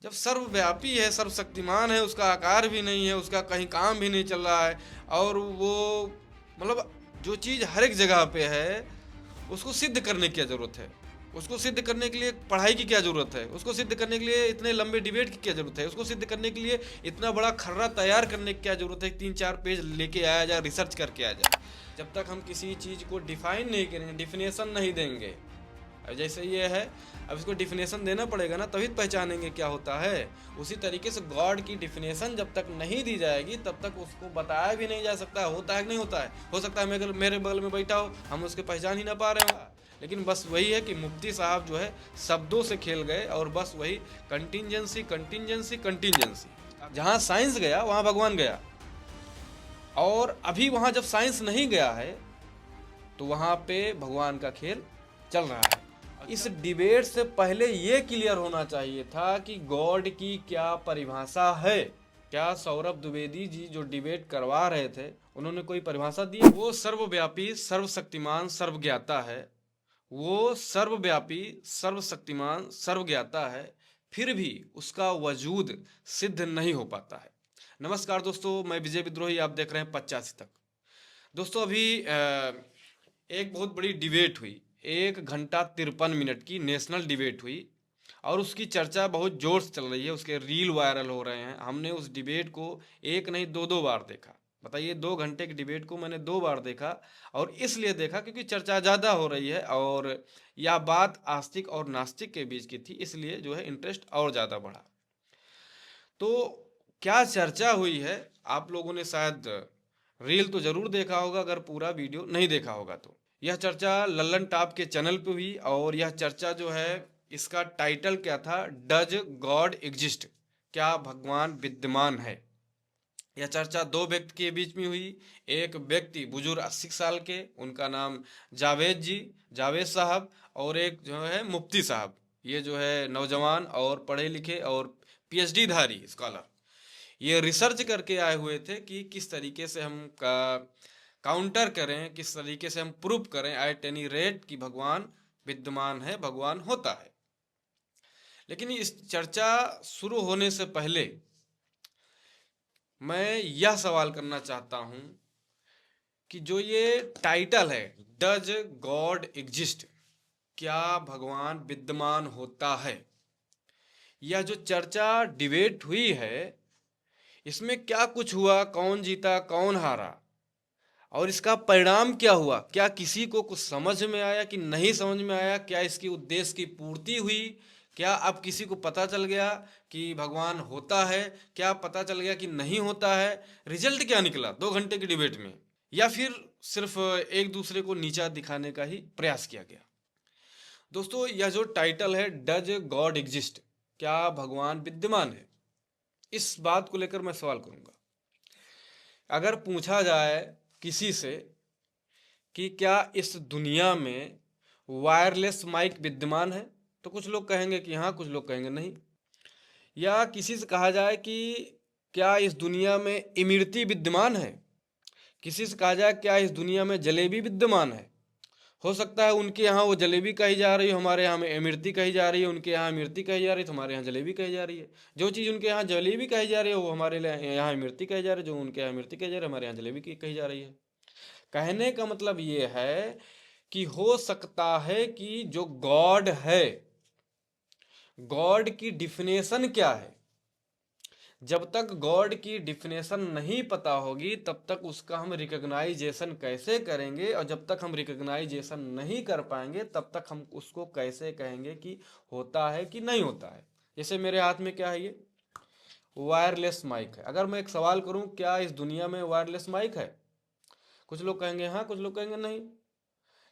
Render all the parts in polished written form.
जब सर्वव्यापी है, सर्वशक्तिमान है, उसका आकार भी नहीं है, उसका कहीं काम भी नहीं चल रहा है, और वो मतलब जो चीज़ हर एक जगह पे है, उसको सिद्ध करने की क्या ज़रूरत है? उसको सिद्ध करने के लिए पढ़ाई की क्या ज़रूरत है? उसको सिद्ध करने के लिए इतने लंबे डिबेट की क्या ज़रूरत है? उसको सिद्ध करने के लिए इतना बड़ा खर्रा तैयार करने की क्या ज़रूरत है? 3-4 पेज लेके आया जाए, रिसर्च करके आ जाए। जब तक हम किसी चीज़ को डिफाइन नहीं करेंगे, डिफिनेशन नहीं देंगे, अब जैसे ये है, अब इसको डिफिनेशन देना पड़ेगा ना, तभी तो पहचानेंगे क्या होता है। उसी तरीके से गॉड की डिफिनेशन जब तक नहीं दी जाएगी, तब तक उसको बताया भी नहीं जा सकता होता है कि नहीं होता है। हो सकता है मेरे बगल में बैठा हो, हम उसके पहचान ही ना पा रहे हो, लेकिन बस वही है कि मुफ्ती साहब जो है शब्दों से खेल गए, और बस वही कंटिजेंसी कंटिजेंसी कंटिजेंसी। जहाँ साइंस गया वहाँ भगवान गया, और अभी वहाँ जब साइंस नहीं गया है तो वहाँ पे भगवान का खेल चल रहा है। इस डिबेट से पहले ये क्लियर होना चाहिए था कि गॉड की क्या परिभाषा है। क्या सौरभ द्विवेदी जी जो डिबेट करवा रहे थे, उन्होंने कोई परिभाषा दी? वो सर्वव्यापी, सर्वशक्तिमान, सर्वज्ञाता है। वो सर्वव्यापी, सर्वशक्तिमान, सर्वज्ञाता है, फिर भी उसका वजूद सिद्ध नहीं हो पाता है। नमस्कार दोस्तों, मैं विजय विद्रोही, आप देख रहे हैं 85 तक। दोस्तों अभी एक बहुत बड़ी डिबेट हुई, 1 घंटा 53 मिनट की नेशनल डिबेट हुई, और उसकी चर्चा बहुत जोर से चल रही है, उसके रील वायरल हो रहे हैं। हमने उस डिबेट को एक नहीं दो दो बार देखा। बताइए, 2 घंटे की डिबेट को मैंने 2 बार देखा, और इसलिए देखा क्योंकि चर्चा ज़्यादा हो रही है, और यह बात आस्तिक और नास्तिक के बीच की थी, इसलिए जो है इंटरेस्ट और ज़्यादा बढ़ा। तो क्या चर्चा हुई है, आप लोगों ने शायद रील तो जरूर देखा होगा, अगर पूरा वीडियो नहीं देखा होगा तो। यह चर्चा लल्लन टॉप के चैनल पे हुई, और यह चर्चा जो है, इसका टाइटल क्या था? Does God exist? क्या भगवान विद्यमान है? यह चर्चा दो व्यक्ति के बीच में हुई। एक व्यक्ति बुजुर्ग 80 साल के, उनका नाम जावेद जी, जावेद साहब, और एक जो है मुफ्ती साहब, ये जो है नौजवान और पढ़े लिखे और पीएचडी धारी स्कॉलर, ये रिसर्च करके आए हुए थे कि किस तरीके से हम काउंटर करें, किस तरीके से हम प्रूव करें एट एनी रेट कि भगवान विद्यमान है, भगवान होता है। लेकिन इस चर्चा शुरू होने से पहले मैं यह सवाल करना चाहता हूं कि जो ये टाइटल है, डज गॉड एग्जिस्ट, क्या भगवान विद्यमान होता है, यह जो चर्चा डिबेट हुई है, इसमें क्या कुछ हुआ, कौन जीता कौन हारा, और इसका परिणाम क्या हुआ? क्या किसी को कुछ समझ में आया कि नहीं समझ में आया? क्या इसकी उद्देश्य की पूर्ति हुई? क्या अब किसी को पता चल गया कि भगवान होता है? क्या पता चल गया कि नहीं होता है? रिजल्ट क्या निकला 2 घंटे की डिबेट में? या फिर सिर्फ एक दूसरे को नीचा दिखाने का ही प्रयास किया गया? दोस्तों, यह जो टाइटल है, डज गॉड एग्जिस्ट, क्या भगवान विद्यमान है, इस बात को लेकर मैं सवाल करूंगा। अगर पूछा जाए किसी से कि क्या इस दुनिया में वायरलेस माइक विद्यमान है, तो कुछ लोग कहेंगे कि हाँ, कुछ लोग कहेंगे नहीं। या किसी से कहा जाए कि क्या इस दुनिया में इमरती विद्यमान है, किसी से कहा जाए क्या इस दुनिया में जलेबी विद्यमान है, हो सकता है उनके यहाँ वो जलेबी कही जा रही हो, हमारे यहाँ में इमरती कही जा रही है, उनके यहाँ इमरती कही जा रही है तो हमारे यहाँ जलेबी कही जा रही है। जो चीज़ उनके यहाँ जलेबी कही जा रही है वो हमारे यहाँ इमरती कही जा रही है, जो उनके यहाँ इमरती कही जा रही है हमारे यहाँ जलेबी कही जा रही है। कहने का मतलब ये है कि हो सकता है कि जो गॉड है, गॉड की डिफिनेशन क्या है, जब तक गॉड की डिफिनेशन नहीं पता होगी तब तक उसका हम रिकग्नाइजेशन कैसे करेंगे, और जब तक हम रिकग्नाइजेशन नहीं कर पाएंगे तब तक हम उसको कैसे कहेंगे कि होता है कि नहीं होता है। जैसे मेरे हाथ में क्या है, ये वायरलेस माइक है। अगर मैं एक सवाल करूं, क्या इस दुनिया में वायरलेस माइक है, कुछ लोग कहेंगे हाँ, कुछ लोग कहेंगे नहीं।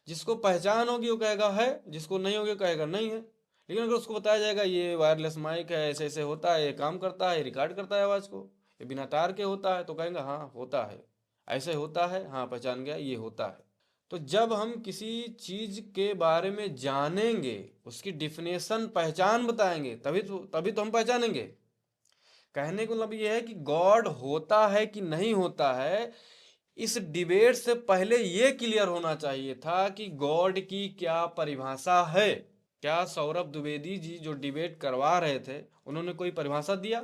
जिसको पहचान होगी वो कहेगा है, जिसको नहीं होगी कहेगा नहीं है। लेकिन अगर उसको बताया जाएगा ये वायरलेस माइक है, ऐसे ऐसे होता है, ये काम करता है, रिकॉर्ड करता है आवाज़ को, ये बिना तार के होता है, तो कहेंगे हाँ होता है, ऐसे होता है, हाँ पहचान गया ये होता है। तो जब हम किसी चीज़ के बारे में जानेंगे, उसकी डिफिनेशन पहचान बताएंगे, तभी तो हम पहचानेंगे। कहने को मतलब ये है कि गॉड होता है कि नहीं होता है, इस डिबेट से पहले ये क्लियर होना चाहिए था कि गॉड की क्या परिभाषा है। क्या सौरभ द्विवेदी जी जो डिबेट करवा रहे थे उन्होंने कोई परिभाषा दिया?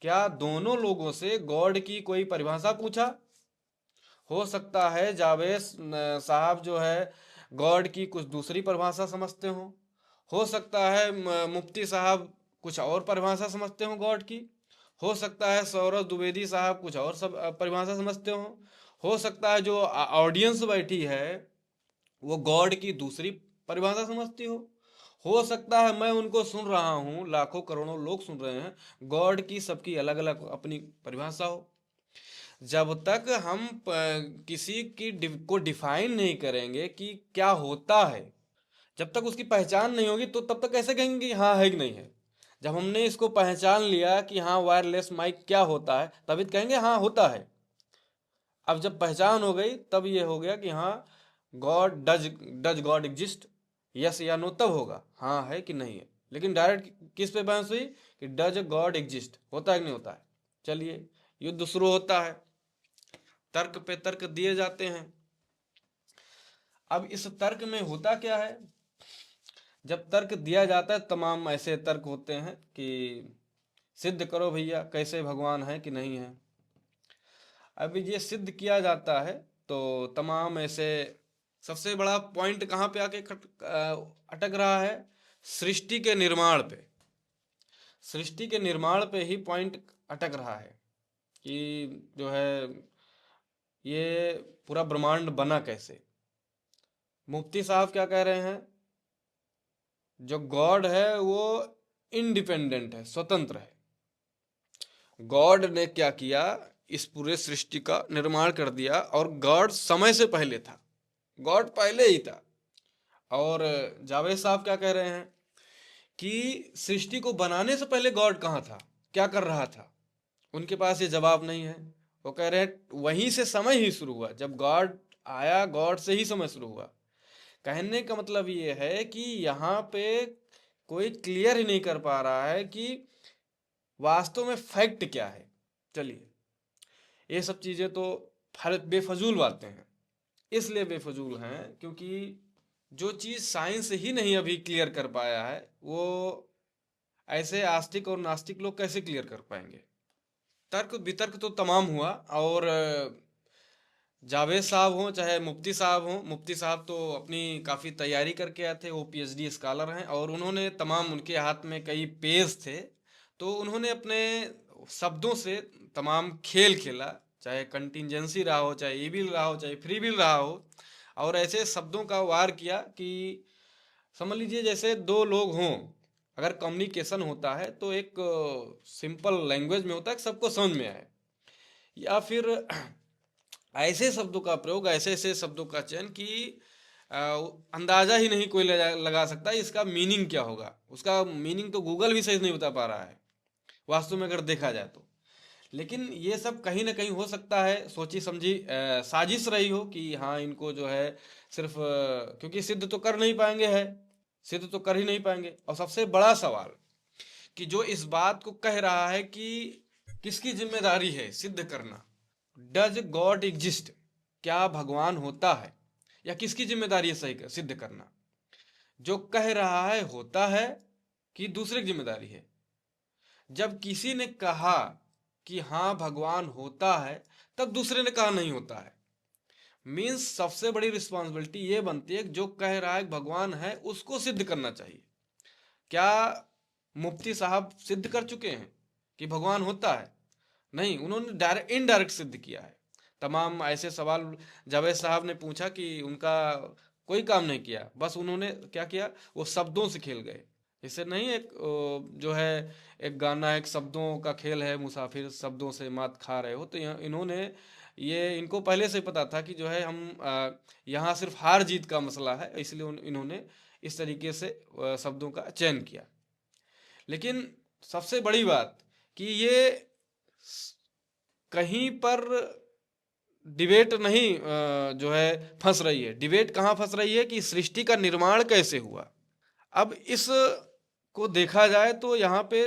क्या दोनों लोगों से गॉड की कोई परिभाषा पूछा? हो सकता है जावेद साहब जो है गॉड की कुछ दूसरी परिभाषा समझते हो सकता है मुफ्ती साहब कुछ और परिभाषा समझते हो गॉड की। हो सकता है सौरभ द्विवेदी साहब कुछ और सब परिभाषा समझते हो सकता है जो ऑडियंस बैठी है वो गॉड की दूसरी परिभाषा समझती हो सकता है मैं उनको सुन रहा हूँ, लाखों करोड़ों लोग सुन रहे हैं, गॉड की सबकी अलग अलग अपनी परिभाषा हो। जब तक हम किसी की को डिफाइन नहीं करेंगे कि क्या होता है, जब तक उसकी पहचान नहीं होगी तो तब तक कैसे कहेंगे कि हाँ है कि नहीं है। जब हमने इसको पहचान लिया कि हाँ वायरलेस माइक क्या होता है तभी तो कहेंगे हाँ होता है। अब जब पहचान हो गई तब ये हो गया कि हाँ God does God exist, yes या नो तब होगा हाँ है कि नहीं है। लेकिन डायरेक्ट किस पे बहस हुई कि डज गॉड एग्जिस्ट, होता है कि नहीं होता है। चलिए युद्ध शुरू होता है, तर्क पे तर्क दिए जाते हैं। अब इस तर्क में होता क्या है, जब तर्क दिया जाता है तमाम ऐसे तर्क होते हैं कि सिद्ध करो भैया कैसे भगवान है कि नहीं है। अब ये सिद्ध किया जाता है तो तमाम ऐसे सबसे बड़ा पॉइंट कहाँ पे आके अटक रहा है, सृष्टि के निर्माण पे। सृष्टि के निर्माण पे ही पॉइंट अटक रहा है कि जो है ये पूरा ब्रह्मांड बना कैसे। मुफ्ती साहब क्या कह रहे हैं, जो गॉड है वो इंडिपेंडेंट है, स्वतंत्र है। गॉड ने क्या किया, इस पूरे सृष्टि का निर्माण कर दिया और गॉड समय से पहले था, गॉड पहले ही था। और जावेद साहब क्या कह रहे हैं कि सृष्टि को बनाने से पहले गॉड कहाँ था, क्या कर रहा था। उनके पास ये जवाब नहीं है। वो कह रहे हैं वहीं से समय ही शुरू हुआ, जब गॉड आया गॉड से ही समय शुरू हुआ। कहने का मतलब ये है कि यहाँ पे कोई क्लियर ही नहीं कर पा रहा है कि वास्तव में फैक्ट क्या है। चलिए ये सब चीज़ें तो बेफजूल बातें हैं, इसलिए बेफजूल हैं क्योंकि जो चीज़ साइंस ही नहीं अभी क्लियर कर पाया है वो ऐसे आस्तिक और नास्तिक लोग कैसे क्लियर कर पाएंगे। तर्क वितर्क तो तमाम हुआ और जावेद साहब हों चाहे मुफ्ती साहब हों, मुफ्ती साहब तो अपनी काफ़ी तैयारी करके आए थे, वो पीएचडी स्कॉलर हैं और उन्होंने तमाम उनके हाथ में कई पेज थे, तो उन्होंने अपने शब्दों से तमाम खेल खेला, चाहे कंटिजेंसी रहा हो, चाहे ईविल रहा हो, चाहे फ्री विल रहा हो, और ऐसे शब्दों का वार किया कि समझ लीजिए जैसे दो लोग हों, अगर कम्युनिकेशन होता है तो एक सिंपल लैंग्वेज में होता है कि सबको समझ में आए, या फिर ऐसे शब्दों का प्रयोग, ऐसे ऐसे शब्दों का चयन कि अंदाजा ही नहीं कोई लगा सकता इसका मीनिंग क्या होगा। उसका मीनिंग तो गूगल भी सही नहीं बता पा रहा है वास्तव में अगर देखा जाए तो। लेकिन ये सब कहीं ना कहीं हो सकता है सोची समझी साजिश रही हो कि हाँ इनको जो है सिर्फ क्योंकि सिद्ध तो कर नहीं पाएंगे, है सिद्ध तो कर ही नहीं पाएंगे। और सबसे बड़ा सवाल कि जो इस बात को कह रहा है कि किसकी जिम्मेदारी है सिद्ध करना, डज गॉड एग्जिस्ट, क्या भगवान होता है, या किसकी जिम्मेदारी है सही सिद्ध करना। जो कह रहा है होता है कि दूसरे की जिम्मेदारी है। जब किसी ने कहा कि हाँ भगवान होता है तब दूसरे ने कहा नहीं होता है, मीन्स सबसे बड़ी रिस्पॉन्सिबिलिटी ये बनती है जो कह रहा है भगवान है उसको सिद्ध करना चाहिए। क्या मुफ्ती साहब सिद्ध कर चुके हैं कि भगवान होता है? नहीं, उन्होंने डायरेक्ट इनडायरेक्ट सिद्ध किया है। तमाम ऐसे सवाल जावेद साहब ने पूछा कि उनका कोई काम नहीं किया, बस उन्होंने क्या किया वो शब्दों से खेल गए। इससे नहीं एक जो है एक गाना, एक शब्दों का खेल है, मुसाफिर शब्दों से मात खा रहे हो, तो इन्होंने ये इनको पहले से पता था कि जो है हम यहाँ सिर्फ हार जीत का मसला है, इसलिए इन्होंने इस तरीके से शब्दों का चयन किया। लेकिन सबसे बड़ी बात कि ये कहीं पर डिबेट नहीं जो है फंस रही है। डिबेट कहाँ फंस रही है कि सृष्टि का निर्माण कैसे हुआ। अब इस को देखा जाए तो यहाँ पे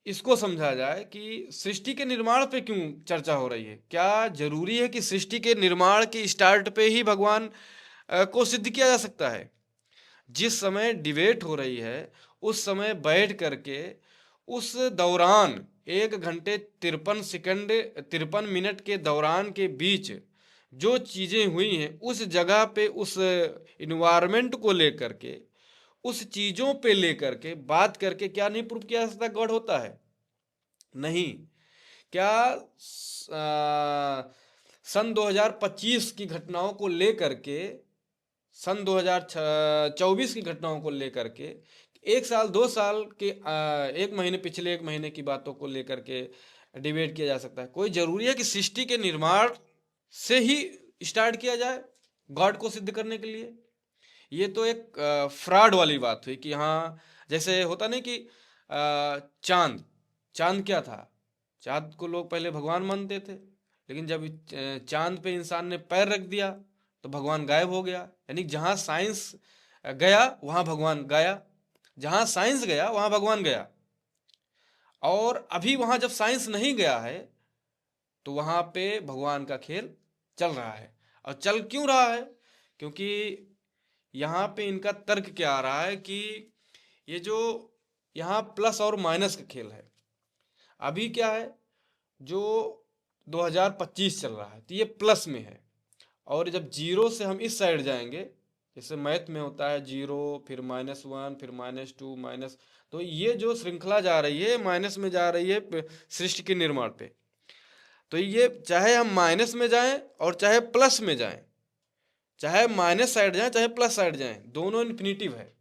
इसको समझा जाए कि सृष्टि के निर्माण पे क्यों चर्चा हो रही है। क्या जरूरी है कि सृष्टि के निर्माण के स्टार्ट पे ही भगवान को सिद्ध किया जा सकता है? जिस समय डिबेट हो रही है उस समय बैठ करके उस दौरान 1 घंटे 53 सेकंड 53 मिनट के दौरान के बीच जो चीज़ें हुई हैं उस जगह पे उस इन्वायरमेंट को लेकर के उस चीज़ों पे लेकर के बात करके क्या नहीं प्रूव किया जा सकता गॉड होता है? नहीं। क्या सन 2025 की घटनाओं को लेकर के सन 2024 की घटनाओं को लेकर के 1 साल 2 साल के 1 महीने पिछले 1 महीने की बातों को लेकर के डिबेट किया जा सकता है? कोई जरूरी है कि सृष्टि के निर्माण से ही स्टार्ट किया जाए गॉड को सिद्ध करने के लिए? ये तो एक फ्रॉड वाली बात हुई कि हाँ, जैसे होता नहीं कि चांद चांद क्या था? चांद को लोग पहले भगवान मानते थे, लेकिन जब चांद पे इंसान ने पैर रख दिया तो भगवान गायब हो गया। यानी जहाँ साइंस गया वहाँ भगवान गया, जहाँ साइंस गया वहाँ भगवान गया। और अभी वहाँ जब साइंस नहीं गया है तो वहाँ पे भगवान का खेल चल रहा है। और चल क्यों रहा है? क्योंकि यहाँ पे इनका तर्क क्या आ रहा है कि ये जो यहाँ प्लस और माइनस का खेल है। अभी क्या है, जो 2025 चल रहा है तो ये प्लस में है, और जब जीरो से हम इस साइड जाएंगे, जैसे मैथ में होता है जीरो फिर -1 फिर -2 माइनस, तो ये जो श्रृंखला जा रही है माइनस में जा रही है सृष्टि के निर्माण पे। तो ये चाहे हम माइनस में जाएं और चाहे प्लस में जाएं, चाहे माइनस साइड जाएं चाहे प्लस साइड जाएं, दोनों इन्फिनिटिव है।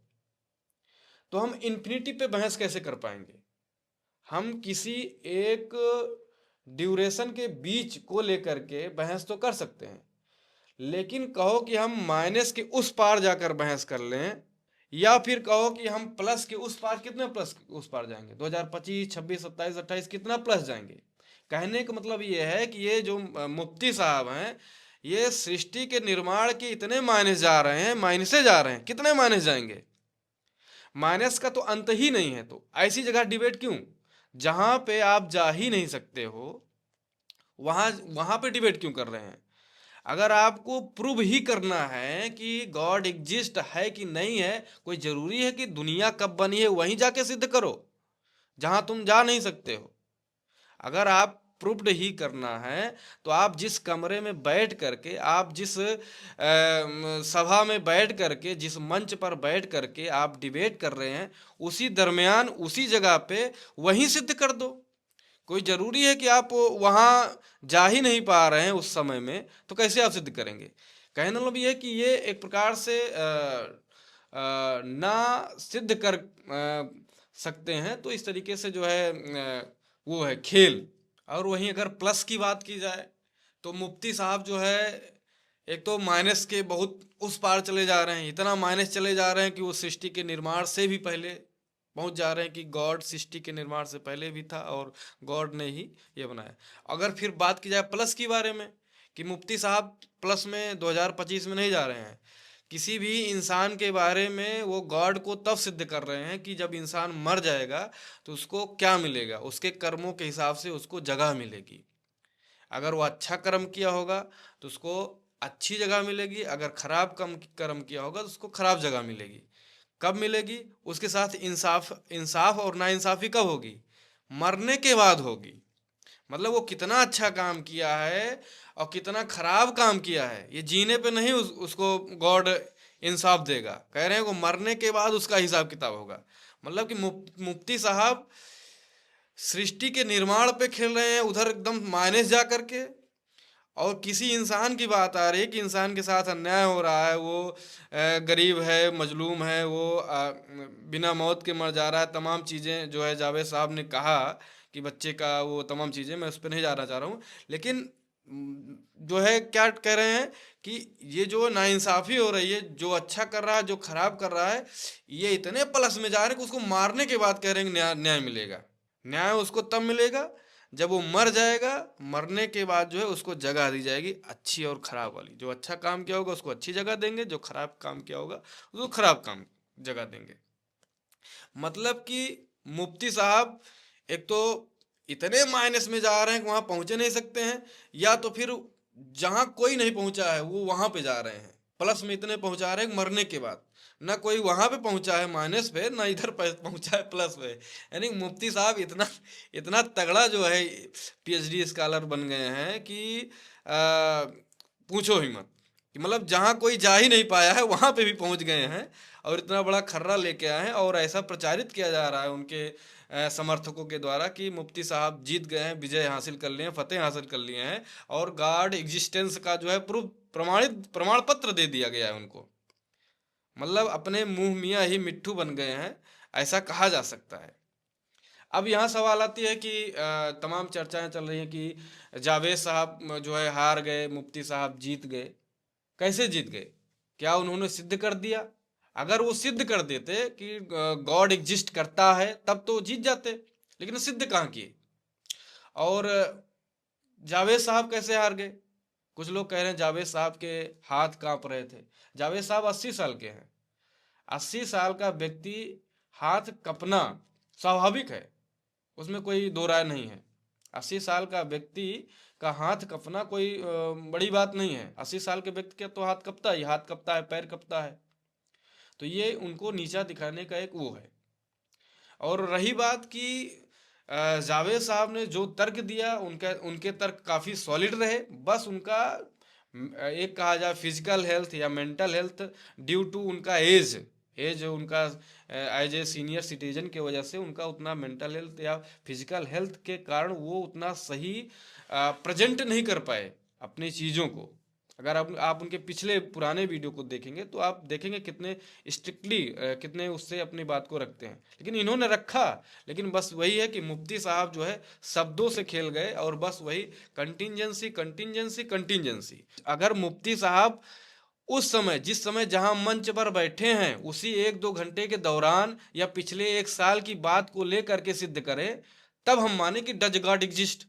तो हम इन्फिनिटी पे बहस कैसे कर पाएंगे? हम किसी एक ड्यूरेशन के बीच को लेकर के बहस तो कर सकते हैं, लेकिन कहो कि हम माइनस के उस पार जाकर बहस कर लें, या फिर कहो कि हम प्लस के उस पार, कितने प्लस उस पार जाएंगे? 2025 26 27 28 कितना प्लस जाएंगे? कहने का मतलब ये है कि ये जो मुफ्ती साहब हैं, ये सृष्टि के निर्माण के इतने माइनस जा रहे हैं, माइनसे जा रहे हैं। कितने माइनस जाएंगे? माइनस का तो अंत ही नहीं है। तो ऐसी जगह डिबेट क्यों? जहां पे आप जा ही नहीं सकते हो वहां वहां पे डिबेट क्यों कर रहे हैं? अगर आपको प्रूव ही करना है कि गॉड एग्जिस्ट है कि नहीं है, कोई जरूरी है कि दुनिया कब बनी है वहीं जाके सिद्ध करो जहां तुम जा नहीं सकते हो। अगर आप प्रूव्ड ही करना है तो आप जिस कमरे में बैठ करके, आप जिस सभा में बैठ करके, जिस मंच पर बैठ करके आप डिबेट कर रहे हैं, उसी दरमियान उसी जगह पे वहीं सिद्ध कर दो। कोई जरूरी है कि आप वहाँ जा ही नहीं पा रहे हैं उस समय में, तो कैसे आप सिद्ध करेंगे? कहने मतलब ये है कि ये एक प्रकार से ना सिद्ध कर सकते हैं। तो इस तरीके से जो है वो है खेल। और वहीं अगर प्लस की बात की जाए तो मुफ्ती साहब जो है, एक तो माइनस के बहुत उस पार चले जा रहे हैं, इतना माइनस चले जा रहे हैं कि वो सृष्टि के निर्माण से भी पहले पहुंच जा रहे हैं कि गॉड सृष्टि के निर्माण से पहले भी था और गॉड ने ही ये बनाया। अगर फिर बात की जाए प्लस के बारे में, कि मुफ्ती साहब प्लस में 2025 में नहीं जा रहे हैं, किसी भी इंसान के बारे में वो गॉड को तब सिद्ध कर रहे हैं कि जब इंसान मर जाएगा तो उसको क्या मिलेगा, उसके कर्मों के हिसाब से उसको जगह मिलेगी। अगर वो अच्छा कर्म किया होगा तो उसको अच्छी जगह मिलेगी, अगर खराब कर्म किया होगा तो उसको खराब जगह मिलेगी। कब मिलेगी? उसके साथ इंसाफ और नाइंसाफी कब होगी? मरने के बाद होगी। मतलब वो कितना अच्छा काम किया है और कितना खराब काम किया है, ये जीने पे नहीं उसको गॉड इंसाफ देगा। कह रहे हैं वो मरने के बाद उसका हिसाब किताब होगा। मतलब कि मुफ्ती साहब सृष्टि के निर्माण पे खेल रहे हैं उधर एकदम माइनस जा करके, और किसी इंसान की बात आ रही है कि इंसान के साथ अन्याय हो रहा है, वो गरीब है, मजलूम है, वो बिना मौत के मर जा रहा है। तमाम चीज़ें जो है जावेद साहब ने कहा कि बच्चे का वो तमाम चीज़ें, मैं उस पर नहीं जाना चाह रहा हूँ, लेकिन जो है क्या कह रहे हैं कि ये जो नाइंसाफ़ी हो रही है, जो अच्छा कर रहा है जो खराब कर रहा है, ये इतने प्लस में जा रहे हैं कि उसको मारने के बाद कह रहे हैं न्याय न्याय मिलेगा। न्याय उसको तब मिलेगा जब वो मर जाएगा। मरने के बाद जो है उसको जगह दी जाएगी अच्छी और खराब वाली। जो अच्छा काम किया होगा उसको अच्छी जगह देंगे, जो खराब काम किया होगा उसको खराब काम जगह देंगे। मतलब कि मुफ्ती साहब एक तो इतने माइनस में जा रहे हैं कि वहां पहुंचे नहीं सकते हैं, या तो फिर जहां कोई नहीं पहुंचा है वो वहां पे जा रहे हैं, प्लस में इतने पहुंचा रहे हैं मरने के बाद। ना कोई वहां पे पहुंचा है माइनस पे, ना इधर पहुंचा है प्लस पे। यानी मुफ्ती साहब इतना इतना तगड़ा जो है पीएचडी स्कॉलर बन गए हैं कि पूछो ही मत। कि मतलब जहाँ कोई जा ही नहीं पाया है वहां पे भी पहुंच गए हैं, और इतना बड़ा खर्रा लेके आए हैं, और ऐसा प्रचारित किया जा रहा है उनके समर्थकों के द्वारा कि मुफ्ती साहब जीत गए हैं, विजय हासिल कर लिए हैं, फतेह हासिल कर लिए हैं, और गॉड एग्जिस्टेंस का जो है प्रूफ, प्रमाणित प्रमाण पत्र दे दिया गया है उनको। मतलब अपने मुंह मियाँ ही मिट्ठू बन गए हैं, ऐसा कहा जा सकता है। अब यहाँ सवाल आती है कि तमाम चर्चाएं चल रही हैं कि जावेद साहब जो है हार गए, मुफ्ती साहब जीत गए। कैसे जीत गए? क्या उन्होंने सिद्ध कर दिया? अगर वो सिद्ध कर देते कि गॉड एग्जिस्ट करता है तब तो जीत जाते, लेकिन सिद्ध कहाँ किए। और जावेद साहब कैसे हार गए? कुछ लोग कह रहे हैं जावेद साहब के हाथ कांप रहे थे। जावेद साहब 80 साल के हैं। 80 साल का व्यक्ति हाथ कपना स्वाभाविक है, उसमें कोई दो राय नहीं है। 80 साल का व्यक्ति का हाथ कपना कोई बड़ी बात नहीं है। 80 साल के व्यक्ति का तो हाथ कपता है, हाथ कपता है, पैर कपता है। तो ये उनको नीचा दिखाने का एक वो है। और रही बात कि जावेद साहब ने जो तर्क दिया, उनका उनके तर्क काफ़ी सॉलिड रहे। बस उनका एक कहा जाए फिजिकल हेल्थ या मेंटल हेल्थ, ड्यू टू उनका एज, एज उनका एज ए सीनियर सिटीजन के वजह से उनका उतना मेंटल हेल्थ या फिजिकल हेल्थ के कारण वो उतना सही प्रेजेंट नहीं कर पाए अपनी चीज़ों को। अगर आप उनके पिछले पुराने वीडियो को देखेंगे तो आप देखेंगे कितने स्ट्रिक्टली, कितने उससे अपनी बात को रखते हैं। लेकिन इन्होंने रखा, लेकिन बस वही है कि मुफ्ती साहब जो है शब्दों से खेल गए, और बस वही कंटिंजेंसी कंटिंजेंसी कंटिंजेंसी। अगर मुफ्ती साहब उस समय, जिस समय जहां मंच पर बैठे हैं, उसी 1-2 घंटे के दौरान या पिछले 1 साल की बात को लेकर के सिद्ध करें, तब हम माने कि डज गॉड एग्जिस्ट।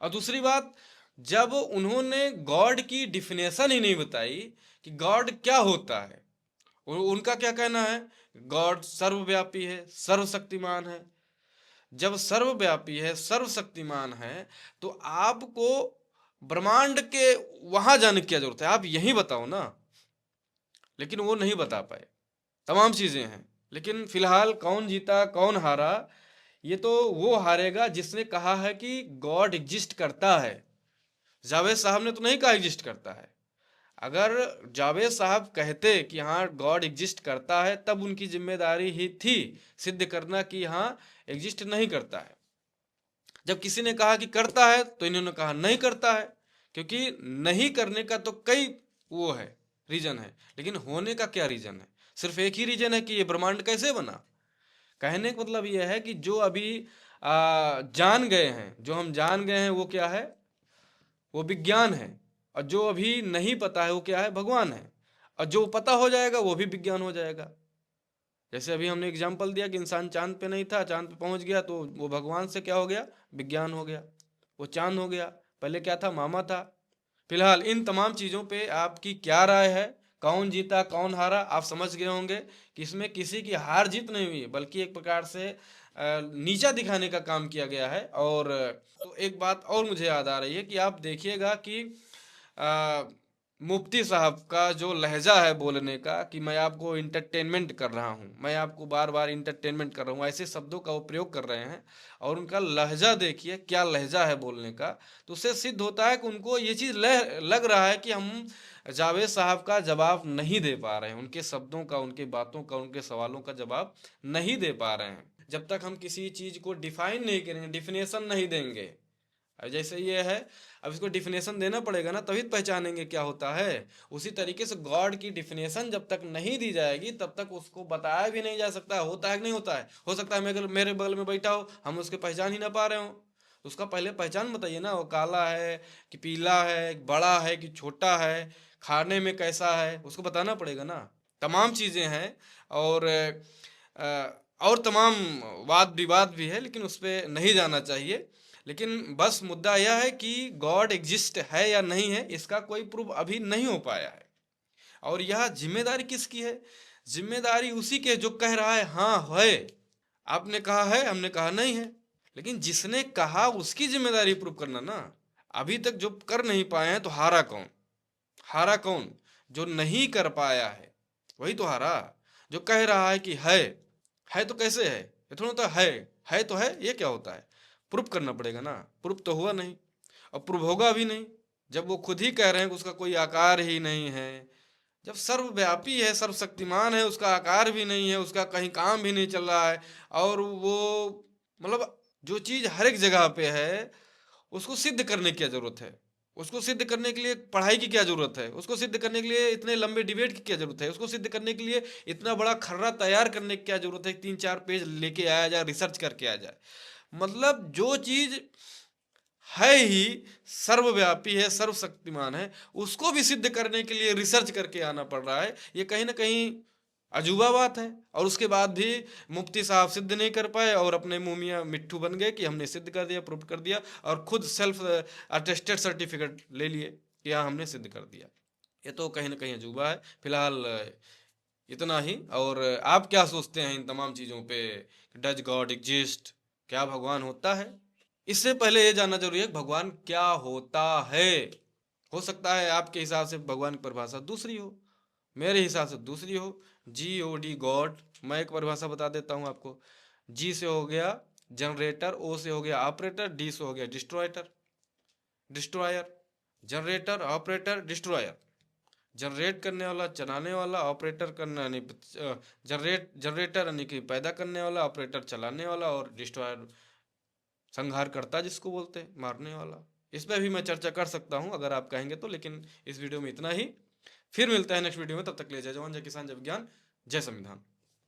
और दूसरी बात, जब उन्होंने गॉड की डिफिनेशन ही नहीं बताई कि गॉड क्या होता है। उनका क्या कहना है? गॉड सर्वव्यापी है, सर्वशक्तिमान है। जब सर्वव्यापी है, सर्वशक्तिमान है, तो आपको ब्रह्मांड के वहां जाने की क्या जरूरत है? आप यही बताओ ना। लेकिन वो नहीं बता पाए। तमाम चीजें हैं, लेकिन फिलहाल कौन जीता कौन हारा, ये तो वो हारेगा जिसने कहा है कि गॉड एग्जिस्ट करता है। जावेद साहब ने तो नहीं कहा एग्जिस्ट करता है। अगर जावेद साहब कहते कि हाँ गॉड एग्जिस्ट करता है, तब उनकी जिम्मेदारी ही थी सिद्ध करना कि हाँ एग्जिस्ट नहीं करता है। जब किसी ने कहा कि करता है, तो इन्होंने कहा नहीं करता है, क्योंकि नहीं करने का तो कई वो है, रीजन है, लेकिन होने का क्या रीजन है? सिर्फ एक ही रीजन है कि ये ब्रह्मांड कैसे बना। कहने का मतलब यह है कि जो अभी जान गए हैं, जो हम जान गए हैं, वो क्या है? वो विज्ञान है। और जो अभी नहीं पता है वो क्या है? भगवान है। और जो पता हो जाएगा वो भी विज्ञान हो जाएगा। जैसे अभी हमने एग्जाम्पल दिया कि इंसान चांद पे नहीं था, चांद पे पहुंच गया, तो वो भगवान से क्या हो गया? विज्ञान हो गया। वो चांद हो गया। पहले क्या था? मामा था। फिलहाल इन तमाम चीज़ों पे आपकी क्या राय है? कौन जीता कौन हारा? आप समझ गए होंगे कि इसमें किसी की हार जीत नहीं हुई, बल्कि एक प्रकार से नीचा दिखाने का काम किया गया है। और तो एक बात और मुझे याद आ रही है कि आप देखिएगा कि मुफ्ती साहब का जो लहजा है बोलने का, कि मैं आपको इंटरटेनमेंट कर रहा हूँ, मैं आपको बार बार इंटरटेनमेंट कर रहा हूँ, ऐसे शब्दों का वो प्रयोग कर रहे हैं। और उनका लहजा देखिए, क्या लहजा है बोलने का। तो उससे सिद्ध होता है कि उनको ये चीज़ लग रहा है कि हम जावेद साहब का जवाब नहीं दे पा रहे हैं, उनके शब्दों का, उनके बातों का, उनके सवालों का जवाब नहीं दे पा रहे हैं। जब तक हम किसी चीज़ को डिफाइन नहीं करेंगे, डिफिनेशन नहीं देंगे। अब जैसे ये है, अब इसको डिफिनेशन देना पड़ेगा ना, तभी तो पहचानेंगे क्या होता है। उसी तरीके से गॉड की डिफिनेशन जब तक नहीं दी जाएगी, तब तक उसको बताया भी नहीं जा सकता होता है कि नहीं होता है। हो सकता है मेरे बगल में बैठा हो, हम उसके पहचान ही ना पा रहे हो। तो उसका पहले पहचान बताइए ना, वो काला है कि पीला है, बड़ा है कि छोटा है, खाने में कैसा है, उसको बताना पड़ेगा ना। तमाम चीज़ें हैं। और और तमाम वाद विवाद भी है, लेकिन उस पर नहीं जाना चाहिए। लेकिन बस मुद्दा यह है कि गॉड एग्जिस्ट है या नहीं है, इसका कोई प्रूफ अभी नहीं हो पाया है। और यह जिम्मेदारी किसकी है? जिम्मेदारी उसी के जो कह रहा है हाँ है। आपने कहा है, हमने कहा नहीं है, लेकिन जिसने कहा उसकी जिम्मेदारी प्रूफ करना ना। अभी तक जो कर नहीं पाए हैं, तो हारा कौन? हारा कौन? जो नहीं कर पाया है वही तो हारा। जो कह रहा है कि है तो कैसे है, ये थोड़ा होता है तो है, ये क्या होता है? प्रूफ करना पड़ेगा ना, प्रूफ तो हुआ नहीं और प्रूफ होगा भी नहीं जब वो खुद ही कह रहे हैं कि उसका कोई आकार ही नहीं है। जब सर्वव्यापी है, सर्वशक्तिमान है, उसका आकार भी नहीं है, उसका कहीं काम भी नहीं चल रहा है, और वो मतलब जो चीज हर एक जगह पे है, उसको सिद्ध करने की क्या जरूरत है? उसको सिद्ध करने के लिए पढ़ाई की क्या जरूरत है? उसको सिद्ध करने के लिए इतने लंबे डिबेट की क्या जरूरत है? उसको सिद्ध करने के लिए इतना बड़ा खर्रा तैयार करने की क्या जरूरत है? 3-4 पेज लेके आया जाए, रिसर्च करके आ जाए। मतलब जो चीज है ही, सर्वव्यापी है, सर्वशक्तिमान है, उसको भी सिद्ध करने के लिए रिसर्च करके आना पड़ रहा है। ये कहीं ना कहीं अजूबा बात है। और उसके बाद भी मुफ्ती साहब सिद्ध नहीं कर पाए और अपने मुंह मियां मिट्ठू बन गए कि हमने सिद्ध कर दिया, प्रूव कर दिया, और खुद सेल्फ अटेस्टेड सर्टिफिकेट ले लिए कि हाँ हमने सिद्ध कर दिया। ये तो कहीं ना कहीं अजूबा है। फिलहाल इतना ही। और आप क्या सोचते हैं इन तमाम चीज़ों पे? Does God exist? क्या भगवान होता है? इससे पहले ये जानना जरूरी है कि भगवान क्या होता है। हो सकता है आपके हिसाब से भगवान की परिभाषा दूसरी हो, मेरे हिसाब से दूसरी हो। GOD गॉड, मैं एक परिभाषा बता देता हूँ आपको। G से हो गया जनरेटर, O से हो गया ऑपरेटर, D से हो गया destroyer. Generator, operator, destroyer. Generate करने वाला, चलाने वाला, ऑपरेटर करना यानी जनरेटर यानी कि पैदा करने वाला, ऑपरेटर चलाने वाला, और डिस्ट्रॉयर संहार करता जिसको बोलते हैं, मारने वाला। इस पर भी मैं चर्चा कर सकता हूं अगर आप कहेंगे तो, लेकिन इस वीडियो में इतना ही। फिर मिलता है नेक्स्ट वीडियो में, तब तक ले जय जवान, जय किसान, जय विज्ञान, जय संविधान।